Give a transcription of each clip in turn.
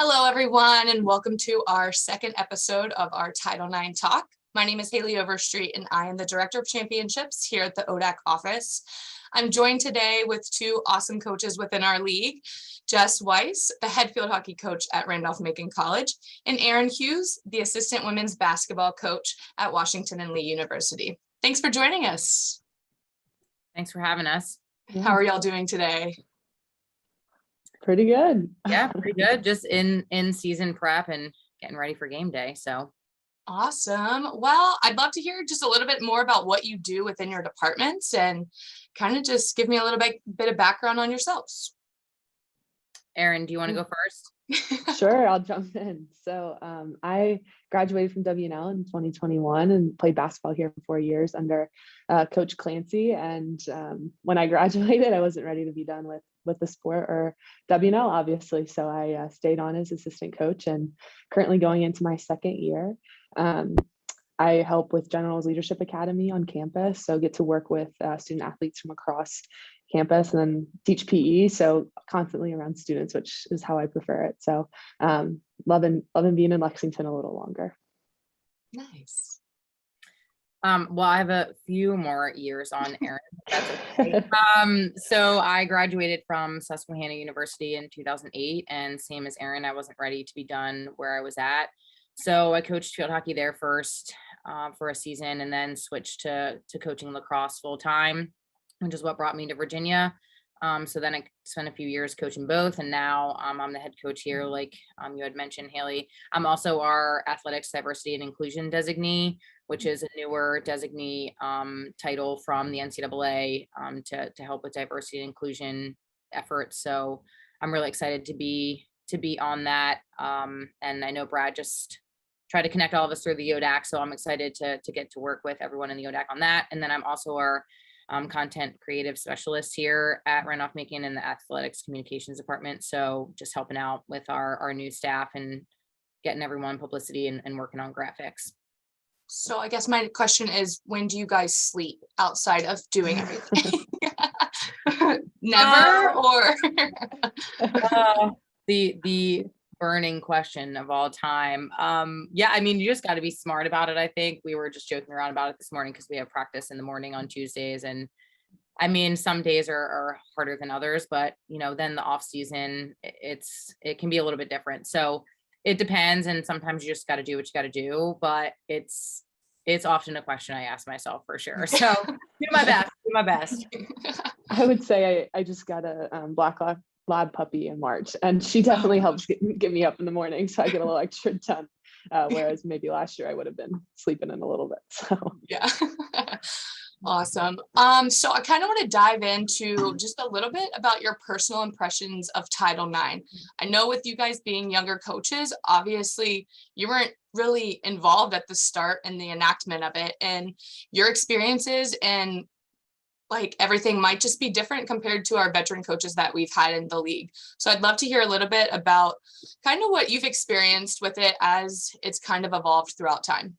Hello, everyone, and welcome to our second episode of our Title IX Talk. My name is Haley Overstreet, and I am the Director of Championships here at the ODAC office. I'm joined today with two awesome coaches within our league, Jess Weiss, the head field hockey coach at Randolph-Macon College, and Erin Hughes, the assistant women's basketball coach at Washington and Lee University. Thanks for joining us. Thanks for having us. How are y'all doing today? Pretty good. Yeah, pretty good. Just in season prep and getting ready for game day. So awesome. Well, I'd love to hear just a little bit more about what you do within your departments and kind of just give me a little bit of background on yourselves. Erin, do you want to go first? Sure, I'll jump in. So I graduated from WNL in 2021 and played basketball here for 4 years under Coach Clancy. And when I graduated, I wasn't ready to be done with the sport or WNL, obviously. So I stayed on as assistant coach and currently going into my second year. I help with General's Leadership Academy on campus. So get to work with student athletes from across campus and then teach PE. So constantly around students, which is how I prefer it. So loving being in Lexington a little longer. Nice. Well, I have a few more years on Erin. That's okay. So I graduated from Susquehanna University in 2008, and same as Erin, I wasn't ready to be done where I was at. So I coached field hockey there first for a season, and then switched to coaching lacrosse full time, which is what brought me to Virginia. So then I spent a few years coaching both, and now I'm the head coach here, like you had mentioned, Haley. I'm also our athletics diversity and inclusion designee, which is a newer designee title from the NCAA to help with diversity and inclusion efforts. So I'm really excited to be on that. And I know Brad just tried to connect all of us through the ODAC, so I'm excited to get to work with everyone in the ODAC on that. And then I'm also our content creative specialist here at Randolph-Macon in the athletics communications department. So just helping out with our new staff and getting everyone publicity and working on graphics. So I guess my question is, when do you guys sleep outside of doing everything? Never or? The burning question of all time. Yeah, I mean, you just got to be smart about it. I think we were just joking around about it this morning because we have practice in the morning on Tuesdays. And I mean, some days are harder than others, but then the off season, it can be a little bit different. So it depends. And sometimes you just got to do what you got to do, but it's often a question I ask myself for sure. So do my best. I would say I just got a Black Lab puppy in March, and she definitely helps get me up in the morning, so I get a little extra done. Whereas maybe last year I would have been sleeping in a little bit. So yeah. Awesome. So I kind of want to dive into just a little bit about your personal impressions of Title IX. I know with you guys being younger coaches, obviously you weren't really involved at the start in the enactment of it, and your experiences and like everything might just be different compared to our veteran coaches that we've had in the league. So I'd love to hear a little bit about kind of what you've experienced with it as it's kind of evolved throughout time.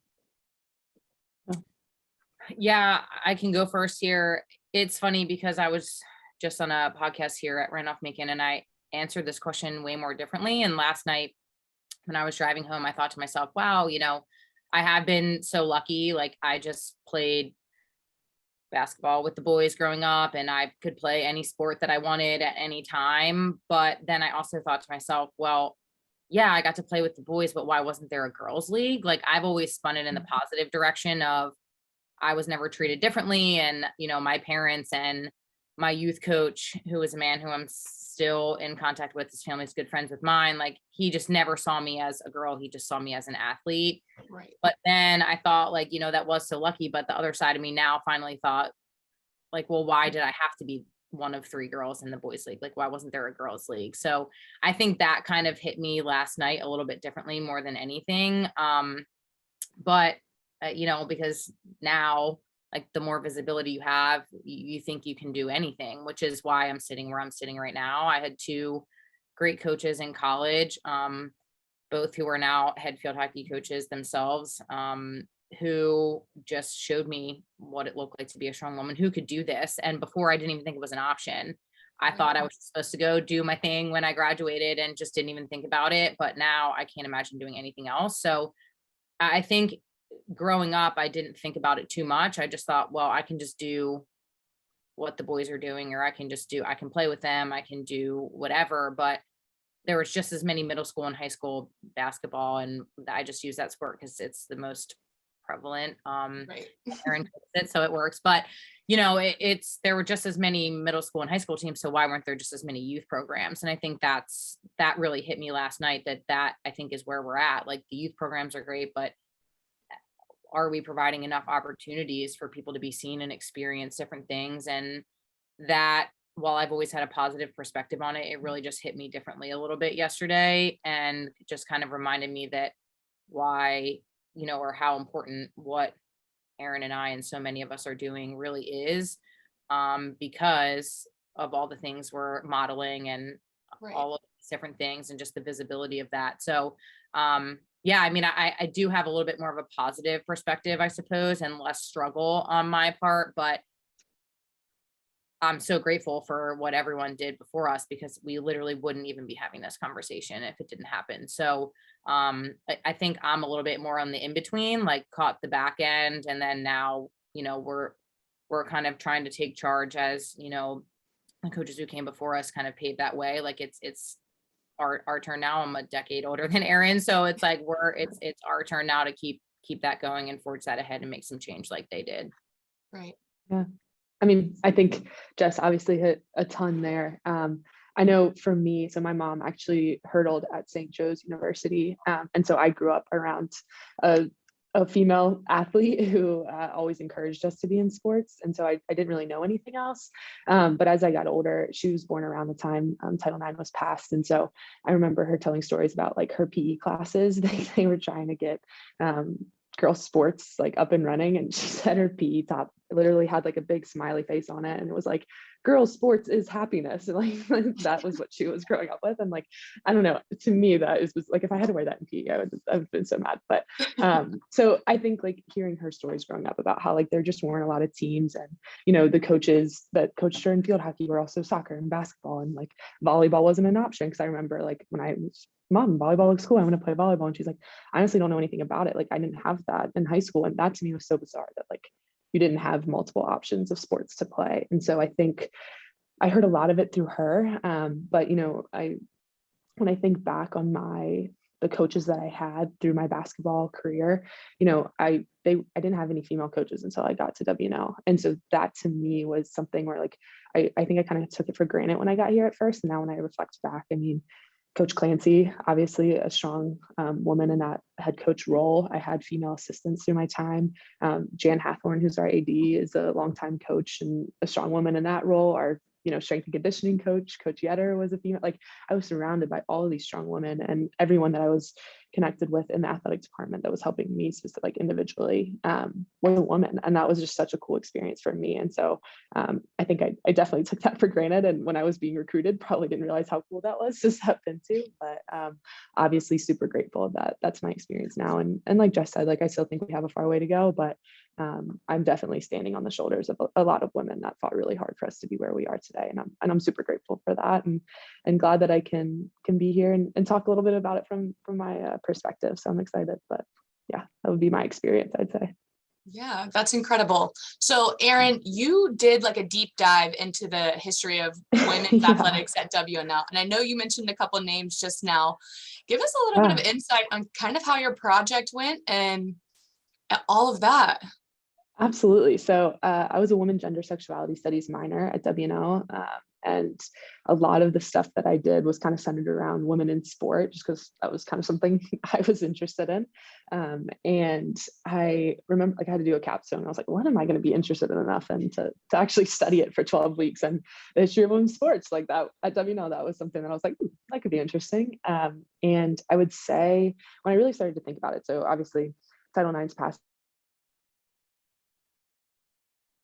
Yeah, I can go first here. It's funny because I was just on a podcast here at Randolph-Macon and I answered this question way more differently. And last night when I was driving home, I thought to myself, wow, I have been so lucky. Like I just played basketball with the boys growing up and I could play any sport that I wanted at any time. But then I also thought to myself, well, yeah, I got to play with the boys, but why wasn't there a girls' league? Like I've always spun it in the positive direction of I was never treated differently. And, my parents and my youth coach, who is a man who I'm still in contact with, his family's good friends with mine. Like he just never saw me as a girl. He just saw me as an athlete. Right. But then I thought like, that was so lucky. But the other side of me now finally thought like, well, why did I have to be one of 3 girls in the boys league? Like, why wasn't there a girls league? So I think that kind of hit me last night a little bit differently more than anything. But because now like the more visibility you have, you think you can do anything, which is why I'm sitting where I'm sitting right now. I had 2 great coaches in college, both who are now head field hockey coaches themselves, who just showed me what it looked like to be a strong woman who could do this. And before I didn't even think it was an option, I thought I was supposed to go do my thing when I graduated and just didn't even think about it. But now I can't imagine doing anything else. So I think growing up, I didn't think about it too much. I just thought, well, I can just do what the boys are doing, or I can play with them. I can do whatever. But there was just as many middle school and high school basketball. And I just use that sport because it's the most prevalent. Right. Erin takes it, so it works. But there were just as many middle school and high school teams, so why weren't there just as many youth programs? And I think that really hit me last night, that I think is where we're at. Like, the youth programs are great, but are we providing enough opportunities for people to be seen and experience different things? And that, while I've always had a positive perspective on it, it really just hit me differently a little bit yesterday, and just kind of reminded me that why, or how important what Erin and I and so many of us are doing really is, because of all the things we're modeling and Right. all of these different things, and just the visibility of that. So yeah, I mean, I do have a little bit more of a positive perspective, I suppose, and less struggle on my part, but I'm so grateful for what everyone did before us, because we literally wouldn't even be having this conversation if it didn't happen. So I think I'm a little bit more on the in-between, like caught the back end. And then now, we're kind of trying to take charge, as, the coaches who came before us kind of paved that way. Like, it's our turn now. I'm a decade older than Erin. So it's like, it's our turn now to keep that going and forge that ahead and make some change like they did. Right. Yeah. I mean, I think Jess obviously hit a ton there. I know for me, so my mom actually hurdled at St. Joe's University. And so I grew up around a female athlete who always encouraged us to be in sports. And so I didn't really know anything else. But as I got older, she was born around the time Title IX was passed. And so I remember her telling stories about like her PE classes. They were trying to get girls sports like up and running, and she said her PE top literally had like a big smiley face on it, and it was like, girls sports is happiness, and like that was what she was growing up with. And like, I don't know, to me that was like, if I had to wear that in PE, I would have been so mad. But so I think like hearing her stories growing up about how like there just weren't a lot of teams, and the coaches that coached her in field hockey were also soccer and basketball, and like volleyball wasn't an option. Because I remember like when I was, Mom, volleyball looks cool, I want to play volleyball. And she's like, I honestly don't know anything about it. Like, I didn't have that in high school. And that to me was so bizarre, that like you didn't have multiple options of sports to play. And so I think I heard a lot of it through her. But when I think back on the coaches that I had through my basketball career, I didn't have any female coaches until I got to WNL. And so that to me was something where like I think I kind of took it for granted when I got here at first. And now when I reflect back, I mean, Coach Clancy, obviously a strong woman in that head coach role. I had female assistants through my time. Jan Hathorn, who's our AD, is a longtime coach and a strong woman in that role. Our strength and conditioning coach, Coach Yetter, was a female. Like, I was surrounded by all of these strong women, and everyone that I was connected with in the athletic department that was helping me specifically, like individually, was a woman. And that was just such a cool experience for me. And so I think I definitely took that for granted. And when I was being recruited, probably didn't realize how cool that was to step into, but obviously super grateful that that's my experience now. And like Jess said, like, I still think we have a far way to go, but I'm definitely standing on the shoulders of a lot of women that fought really hard for us to be where we are today. And I'm super grateful for that, and glad that I can be here and talk a little bit about it from my perspective. So I'm excited, but yeah, that would be my experience, I'd say. Yeah, that's incredible. So Erin, you did like a deep dive into the history of women's Yeah. athletics at WNL. And I know you mentioned a couple names just now. Give us a little bit of insight on kind of how your project went and all of that. Absolutely. So I was a women, gender, sexuality studies minor at WNL. And a lot of the stuff that I did was kind of centered around women in sport, just because that was kind of something I was interested in. And I remember like I had to do a capstone. I was like, what am I going to be interested in enough and to actually study it for 12 weeks? And the history of women's sports, like that at WNL, that was something that I was like, that could be interesting. And I would say when I really started to think about it, so obviously Title IX's passed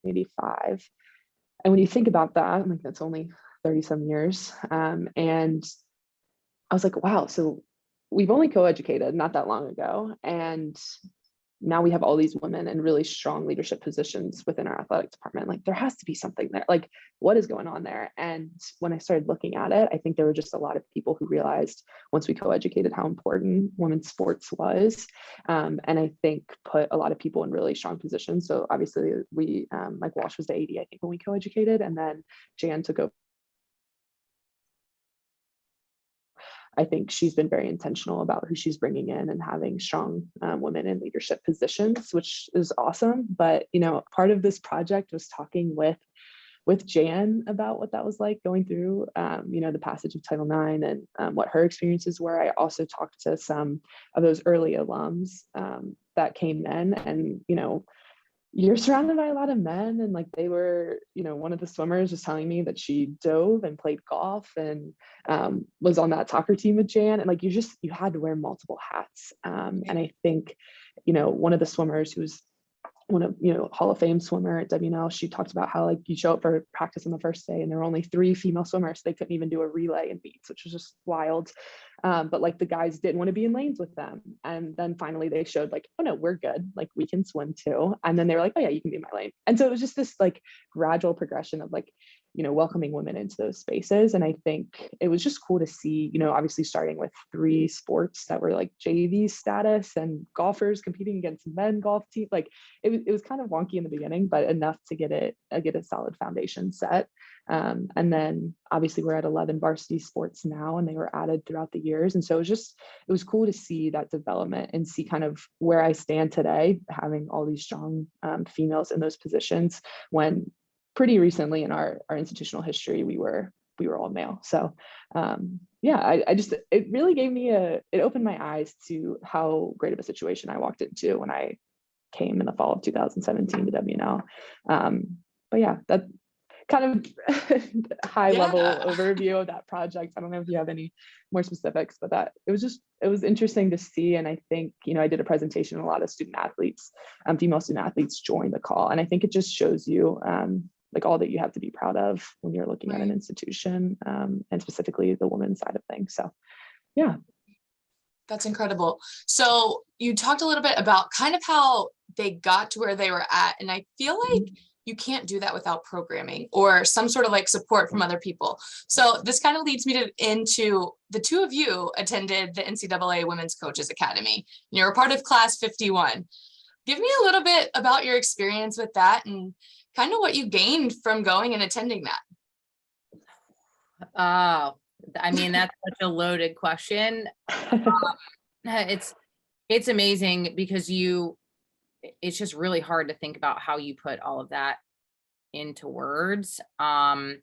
maybe 5. And when you think about that, I'm like, that's only 30 some years. And I was like, wow, so we've only co-educated not that long ago. And now we have all these women in really strong leadership positions within our athletic department. Like there has to be something there. Like what is going on there? And when I started looking at it, I think there were just a lot of people who realized once we co-educated how important women's sports was. And I think put a lot of people in really strong positions. So obviously we, like Walsh was the AD, I think, when we co-educated, and then Jan took over. I think she's been very intentional about who she's bringing in and having strong women in leadership positions, which is awesome. But, you know, part of this project was talking with Jan about what that was like going through, you know, the passage of Title IX and what her experiences were. I also talked to some of those early alums that came in, and, you know, you're surrounded by a lot of men, and like they were, you know, one of the swimmers was telling me that she dove and played golf and was on that soccer team with Jan, and like you had to wear multiple hats. And I think, you know, one of the swimmers who was one of, you know, Hall of Fame swimmer at WNL, she talked about how like you show up for practice on the first day and there were only 3 female swimmers. So they couldn't even do a relay in beats, which was just wild. But like the guys didn't want to be in lanes with them. And then finally they showed like, oh no, we're good. Like we can swim too. And then they were like, oh yeah, you can be in my lane. And so it was just this like gradual progression of like, you know, welcoming women into those spaces. And I think it was just cool to see, you know, obviously starting with 3 sports that were like JV status and golfers competing against men golf team. Like it was kind of wonky in the beginning, but enough to get a solid foundation set. And then obviously we're at 11 varsity sports now, and they were added throughout the years. And so it was cool to see that development and see kind of where I stand today, having all these strong females in those positions, when pretty recently in our institutional history, we were all male. So yeah, it really gave me it opened my eyes to how great of a situation I walked into when I came in the fall of 2017 to WNL. But yeah, that kind of high level overview of that project. I don't know if you have any more specifics, but that it was interesting to see. And I think, you know, I did a presentation, a lot of student athletes, female student athletes joined the call. And I think it just shows you like all that you have to be proud of when you're looking at an institution, and specifically the women's side of things. So yeah. That's incredible. So you talked a little bit about kind of how they got to where they were at. And I feel like you can't do that without programming or some sort of like support from other people. So this kind of leads me into the 2 of you attended the NCAA Women's Coaches Academy. You're a part of class 51. Give me a little bit about your experience with that and kind of what you gained from going and attending that. Oh, I mean, that's such a loaded question. It's amazing because it's just really hard to think about how you put all of that into words. And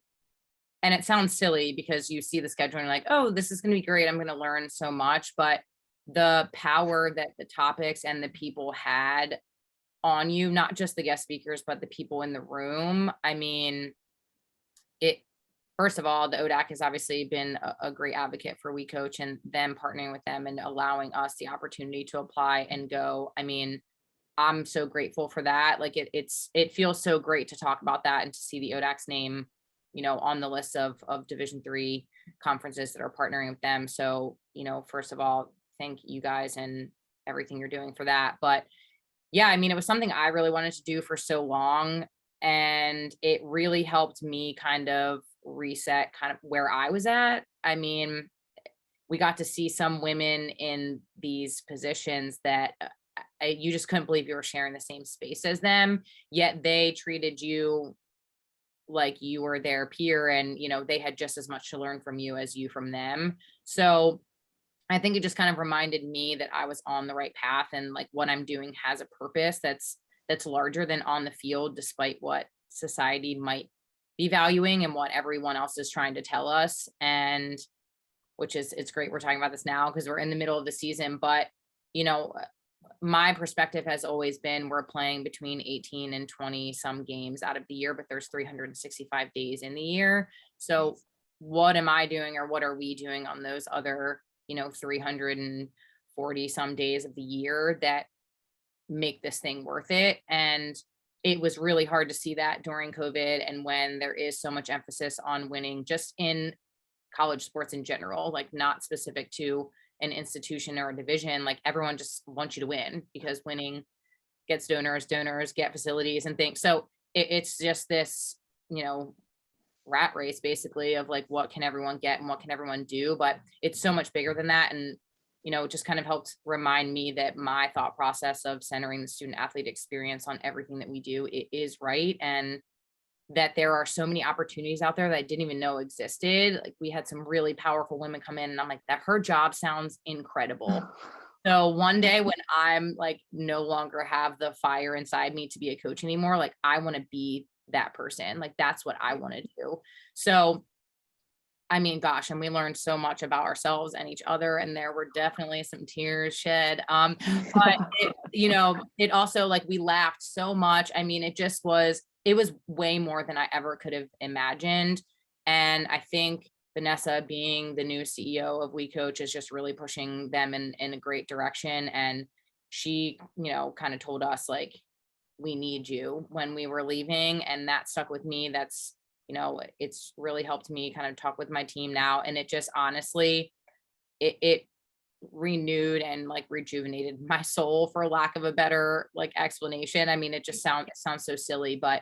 it sounds silly because you see the schedule and you're like, oh, this is going to be great. I'm going to learn so much. But the power that the topics and the people had on you, not just the guest speakers, but the people in the room. I mean, first of all, the ODAC has obviously been a great advocate for WeCOACH and them partnering with them and allowing us the opportunity to apply and go. I mean, I'm so grateful for that. Like it feels so great to talk about that and to see the ODAC's name, you know, on the list of Division III conferences that are partnering with them. So, you know, first of all, thank you guys and everything you're doing for that. But yeah, I mean, it was something I really wanted to do for so long, and it really helped me kind of reset kind of where I was at. I mean, we got to see some women in these positions that you just couldn't believe you were sharing the same space as them, yet they treated you like you were their peer, and, you know, they had just as much to learn from you as you from them. So I think it just kind of reminded me that I was on the right path, and like what I'm doing has a purpose that's larger than on the field, despite what society might be valuing and what everyone else is trying to tell us. And it's great we're talking about this now because we're in the middle of the season. But, you know, my perspective has always been we're playing between 18 and 20 some games out of the year, but there's 365 days in the year. So what am I doing, or what are we doing on those other, you know, 340 some days of the year that make this thing worth it? And it was really hard to see that during COVID, and when there is so much emphasis on winning just in college sports in general, like not specific to an institution or a division, like everyone just wants you to win because winning gets donors, get facilities and things. So it's just this, rat race basically of like, what can everyone get and what can everyone do? But it's so much bigger than that. And, it just kind of helped remind me that my thought process of centering the student athlete experience on everything that we do, it is right. And that there are so many opportunities out there that I didn't even know existed. Like we had some really powerful women come in and I'm like, that her job sounds incredible. So one day when I'm like, no longer have the fire inside me to be a coach anymore, like I want to be that person. Like that's what I want to do. So, I mean, gosh, and we learned so much about ourselves and each other, and there were definitely some tears shed. But it also, like, we laughed so much. I mean, it was way more than I ever could have imagined. And I think Vanessa being the new CEO of WeCOACH is just really pushing them in a great direction. And she, kind of told us like, we need you when we were leaving. And that stuck with me. That's, it's really helped me kind of talk with my team now. And it just honestly, it renewed and like rejuvenated my soul, for lack of a better like explanation. I mean, it sounds so silly, but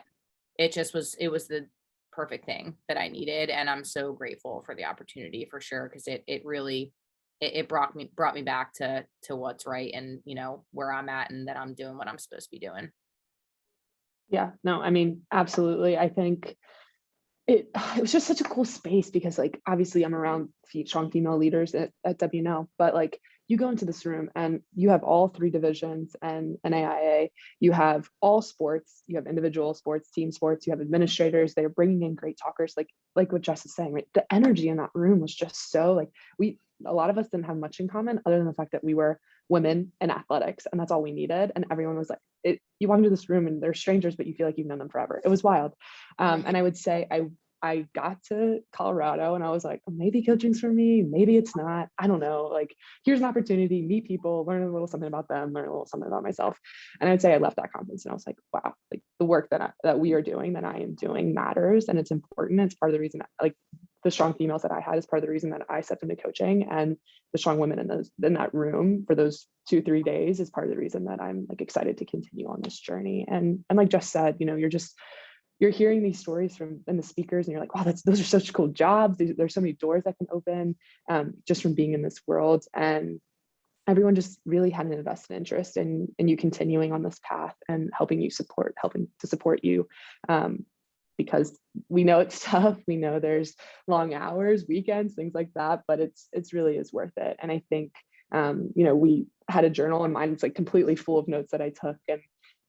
it was the perfect thing that I needed. And I'm so grateful for the opportunity for sure. Cause it really, it brought me back to what's right. And, where I'm at and that I'm doing what I'm supposed to be doing. Yeah, no, I mean, absolutely. I think it was just such a cool space because like, obviously I'm around strong female leaders at WNL, but like you go into this room and you have all 3 divisions and an AIA, you have all sports, you have individual sports, team sports, you have administrators, they're bringing in great talkers, like what Jess is saying, right? The energy in that room was just so like, a lot of us didn't have much in common other than the fact that we were women in athletics and that's all we needed. And everyone was like, you walk into this room and they're strangers, but you feel like you've known them forever. It was wild. And I would say I got to Colorado and I was like, maybe coaching's for me, maybe it's not. I don't know. Like, here's an opportunity, meet people, learn a little something about them, learn a little something about myself. And I would say I left that conference and I was like, wow, like the work that we are doing, that I am doing matters and it's important. It's part of the reason, like the strong females that I had is part of the reason that I stepped into coaching, and the strong women in that room for those 2-3 days is part of the reason that I'm like excited to continue on this journey. And like Jess said, you're hearing these stories from the speakers and you're like, wow, those are such cool jobs. There's so many doors that can open just from being in this world. And everyone just really had an invested interest in you continuing on this path and helping to support you. Because we know it's tough. We know there's long hours, weekends, things like that, but it's really is worth it. And I think, we had a journal and mine was like completely full of notes that I took, and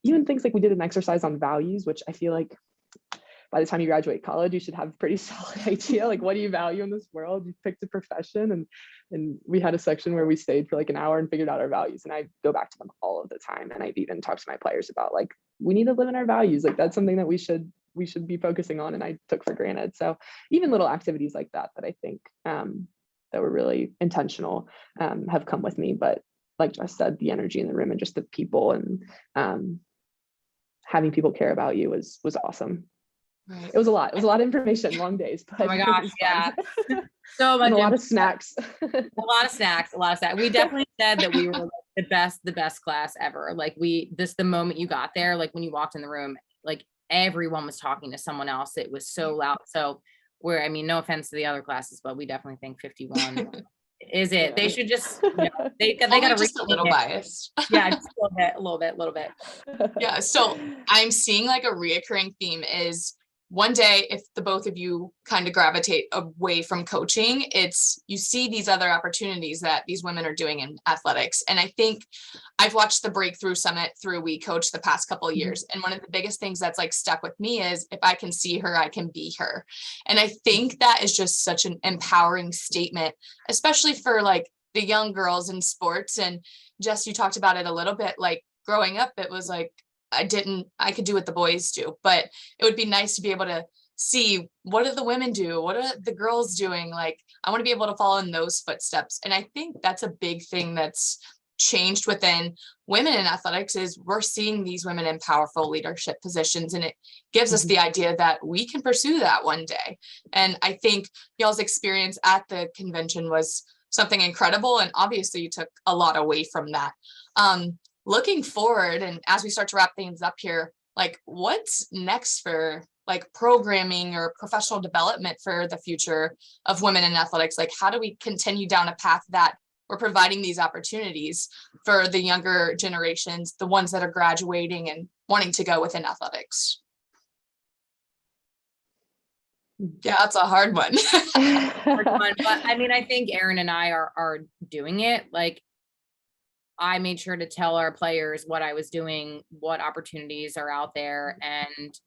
even things like we did an exercise on values, which I feel like by the time you graduate college, you should have a pretty solid idea, like what do you value in this world? You picked a profession, and we had a section where we stayed for like an hour and figured out our values. And I go back to them all of the time. And I've even talked to my players about like, we need to live in our values. Like that's something that we should be focusing on. And I took for granted. So even little activities like that I think that were really intentional have come with me. But like Jess said, the energy in the room and just the people and having people care about you was awesome. Right. It was a lot of information, long days. But oh my gosh, yeah. So much. And a lot of snacks. a lot of snacks. We definitely said that we were like the best class ever. Like the moment you got there, like when you walked in the room, like everyone was talking to someone else. It was so loud. So no offense to the other classes, but we definitely think 51 is it. Yeah. They should just, they got just a little biased. Yeah, just a little bit. Yeah. So I'm seeing like a reoccurring theme is one day, if the both of you kind of gravitate away from coaching, you see these other opportunities that these women are doing in athletics. And I think I've watched the Breakthrough Summit through WeCOACH the past couple of years. And one of the biggest things that's like stuck with me is if I can see her, I can be her. And I think that is just such an empowering statement, especially for like the young girls in sports. And Jess, you talked about it a little bit, like growing up, it was like, I could do what the boys do, but it would be nice to be able to see what do the women do? What are the girls doing? Like, I want to be able to follow in those footsteps. And I think that's a big thing that's changed within women in athletics is we're seeing these women in powerful leadership positions. And it gives us the idea that we can pursue that one day. And I think y'all's experience at the convention was something incredible. And obviously you took a lot away from that. looking forward, and as we start to wrap things up here, like what's next for like programming or professional development for the future of women in athletics? Like, how do we continue down a path that we're providing these opportunities for the younger generations, the ones that are graduating and wanting to go within athletics? Yeah, that's a hard one. Hard one, but I mean, I think Erin and I are doing it. Like, I made sure to tell our players what I was doing, what opportunities are out there, and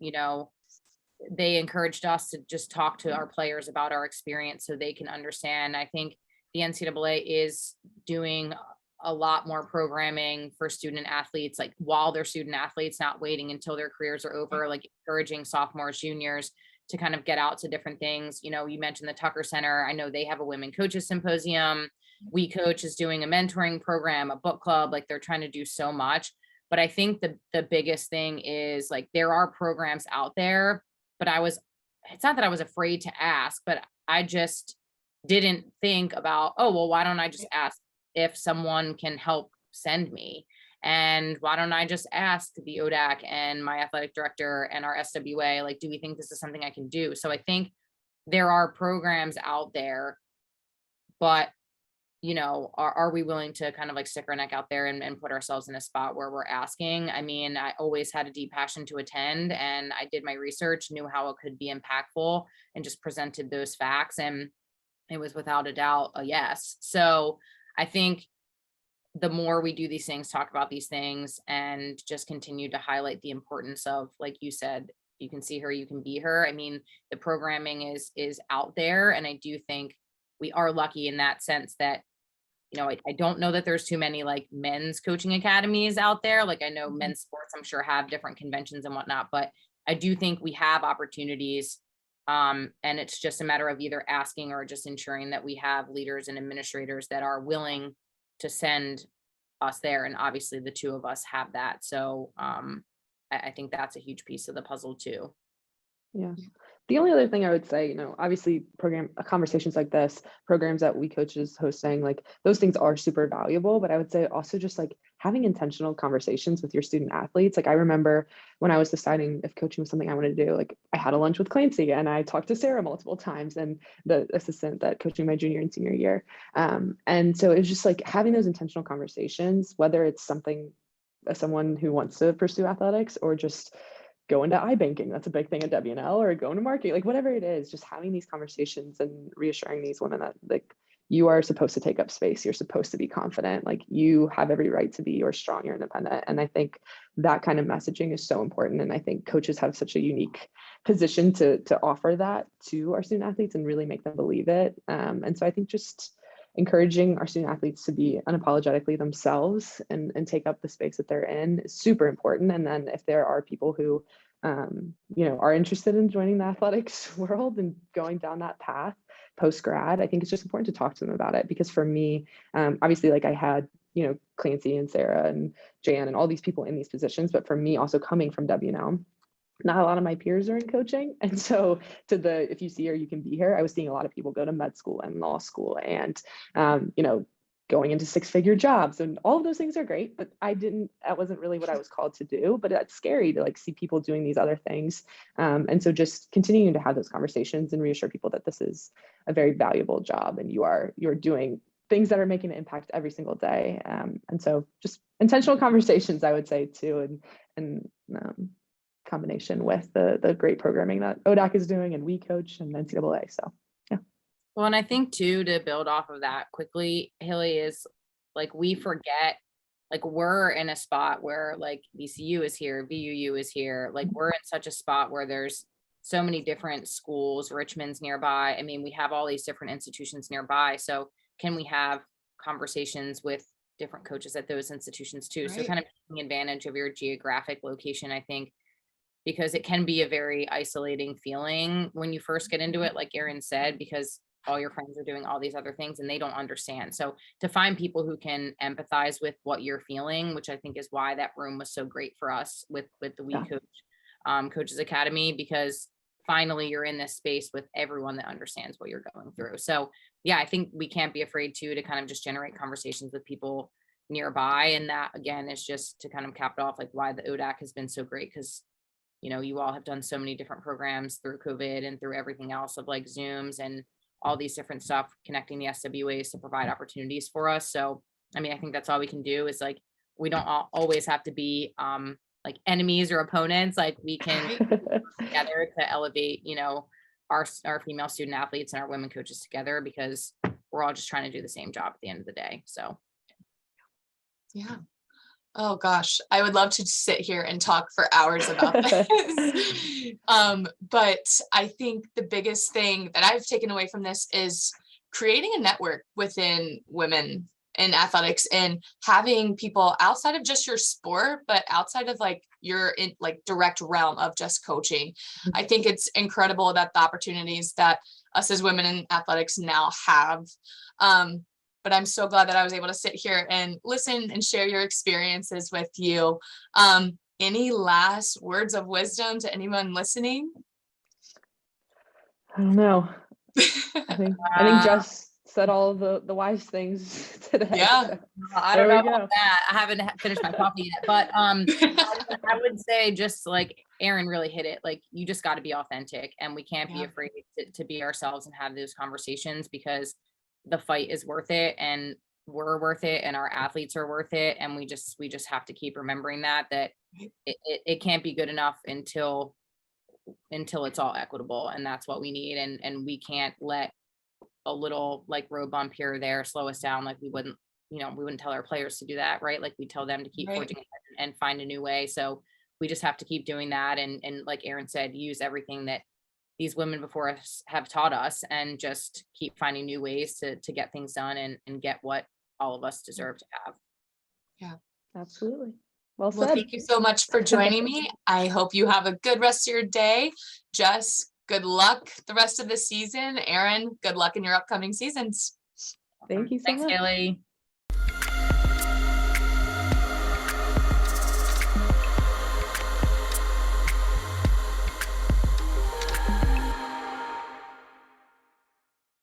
they encouraged us to just talk to our players about our experience so they can understand. I think the NCAA is doing a lot more programming for student athletes, like while they're student athletes, not waiting until their careers are over, like encouraging sophomores, juniors to kind of get out to different things. You mentioned the Tucker Center. I know they have a women coaches symposium. WeCOACH is doing a mentoring program, a book club. Like, they're trying to do so much. But I think the biggest thing is, like, there are programs out there, but it's not that I was afraid to ask, but I just didn't think about, oh, well, why don't I just ask if someone can help send me? And why don't I just ask the ODAC and my athletic director and our SWA, like, do we think this is something I can do? So I think there are programs out there, but are we willing to kind of like stick our neck out there and put ourselves in a spot where we're asking? I mean, I always had a deep passion to attend, and I did my research, knew how it could be impactful, and just presented those facts. And it was without a doubt a yes. So I think the more we do these things, talk about these things, and just continue to highlight the importance of, like you said, you can see her, you can be her. I mean, the programming is out there. And I do think we are lucky in that sense that, I don't know that there's too many like men's coaching academies out there. Like, I know men's sports, I'm sure, have different conventions and whatnot, but I do think we have opportunities. And it's just a matter of either asking or just ensuring that we have leaders and administrators that are willing to send us there. And obviously the two of us have that. So I think that's a huge piece of the puzzle too. Yeah. The only other thing I would say, obviously conversations like this, programs that WeCOACH is hosting, like those things are super valuable, but I would say also just like having intentional conversations with your student athletes. Like, I remember when I was deciding if coaching was something I wanted to do, like I had a lunch with Clancy and I talked to Sarah multiple times, and the assistant that coaching my junior and senior year. And so it was just like having those intentional conversations, whether it's someone who wants to pursue athletics or just go into iBanking. That's a big thing at WNL, or going to marketing, like whatever it is, just having these conversations and reassuring these women that like you are supposed to take up space. You're supposed to be confident. Like, you have every right to be. You're strong, you're independent. And I think that kind of messaging is so important. And I think coaches have such a unique position to offer that to our student athletes and really make them believe it. And so I think just encouraging our student athletes to be unapologetically themselves and take up the space that they're in is super important. And then if there are people who are interested in joining the athletics world and going down that path post grad, I think it's just important to talk to them about it. Because for me, obviously, like I had Clancy and Sarah and Jan and all these people in these positions, but for me, also coming from WNL, not a lot of my peers are in coaching. And so if you see her, you can be here. I was seeing a lot of people go to med school and law school and, going into 6-figure jobs, and all of those things are great, but that wasn't really what I was called to do. But that's scary to like see people doing these other things. And so just continuing to have those conversations and reassure people that this is a very valuable job and you're doing things that are making an impact every single day. And so just intentional conversations, I would say too, and combination with the great programming that ODAC is doing and WeCOACH and NCAA. So yeah. Well, and I think too, to build off of that quickly, Haley, is like, we forget, like, we're in a spot where like VCU is here, VUU is here, like we're in such a spot where there's so many different schools, Richmond's nearby. I mean, we have all these different institutions nearby. So can we have conversations with different coaches at those institutions too? Right. So kind of taking advantage of your geographic location, I think, because it can be a very isolating feeling when you first get into it, like Erin said, because all your friends are doing all these other things and they don't understand. So to find people who can empathize with what you're feeling, which I think is why that room was so great for us with the WeCOACH Coaches Academy, because finally you're in this space with everyone that understands what you're going through. So yeah, I think we can't be afraid to kind of just generate conversations with people nearby. And that again is just to kind of cap it off, like why the ODAC has been so great, because you all have done so many different programs through COVID and through everything else of like Zooms and all these different stuff, connecting the SWAs to provide opportunities for us. So I mean, I think that's all we can do, is like we don't always have to be like enemies or opponents. Like we can work together to elevate our female student athletes and our women coaches together, because we're all just trying to do the same job at the end of the day. So yeah. Oh gosh, I would love to sit here and talk for hours about this. But I think the biggest thing that I've taken away from this is creating a network within women in athletics and having people outside of just your sport, but outside of like your in like direct realm of just coaching. I think it's incredible that the opportunities that us as women in athletics now have. But I'm so glad that I was able to sit here and listen and share your experiences with you. Any last words of wisdom to anyone listening? I don't know. I think Jess said all of the wise things today. Yeah. So I don't there know we go. about that. I haven't finished my coffee yet, but I would say just like Erin really hit it. Like you just got to be authentic, and we can't be afraid to be ourselves and have those conversations, because the fight is worth it, and we're worth it, and our athletes are worth it. And we just have to keep remembering that it can't be good enough until it's all equitable. And that's what we need. And we can't let a little like road bump here or there slow us down. Like we wouldn't tell our players to do that, right? Like we tell them to keep forging ahead and find a new way. So we just have to keep doing that. And like Erin said, use everything that these women before us have taught us, and just keep finding new ways to get things done and get what all of us deserve to have. Yeah, Absolutely. Well well, said. thank you so much for joining me. I hope you have a good rest of your day. Jess, good luck the rest of the season. Erin, good luck in your upcoming seasons. Thank you so Thanks, much. Haley.